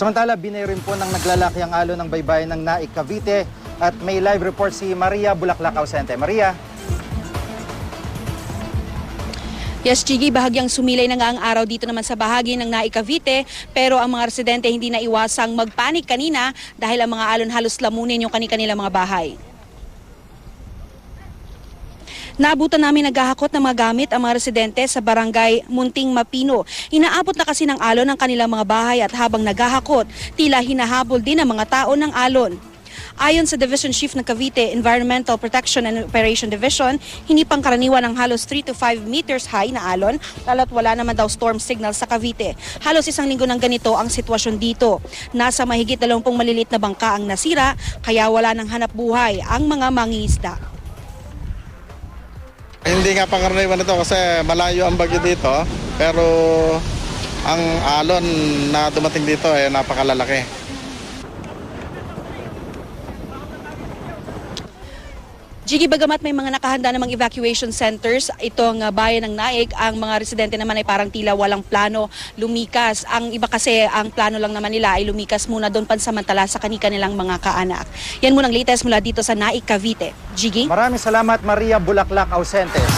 Samantala, binay rin po ng naglalaki ang alon ng baybayin ng Naik, Cavite. At may live report si Maria Bulaklak Ausente. Maria? Yes, Chigi, bahagyang sumilay na nga ang araw dito naman sa bahagi ng Naik, Cavite, pero ang mga residente hindi na iwasang magpanik kanina dahil ang mga alon halos lamunin yung kanilang mga bahay. Naabutan namin naghahakot ng mga gamit ang mga residente sa barangay Munting Mapino. Inaabot na kasi ng alon ang kanilang mga bahay at habang naghahakot, tila hinahabol din ang mga tao ng alon. Ayon sa Division Chief ng Cavite Environmental Protection and Operation Division, hindi pangkaraniwan ang halos 3 to 5 meters high na alon, lalo't wala naman daw storm signal sa Cavite. Halos isang linggo ng ganito ang sitwasyon dito. Nasa mahigit 20 malilit na bangka ang nasira, kaya wala nang hanap buhay ang mga mangingisda. Hindi nga pangkaraniwan ito kasi malayo ang bagyo dito, pero ang alon na dumating dito ay napakalalaki. Jiggy, bagamat may mga nakahanda namang evacuation centers, itong bayan ng Naik, ang mga residente naman ay parang tila walang plano lumikas. Ang iba kasi, ang plano lang naman nila ay lumikas muna doon pansamantala sa kanilang mga kaanak. Yan munang latest mula dito sa Naik, Cavite. Jiggy? Maraming salamat, Maria Bulaklak Ausente.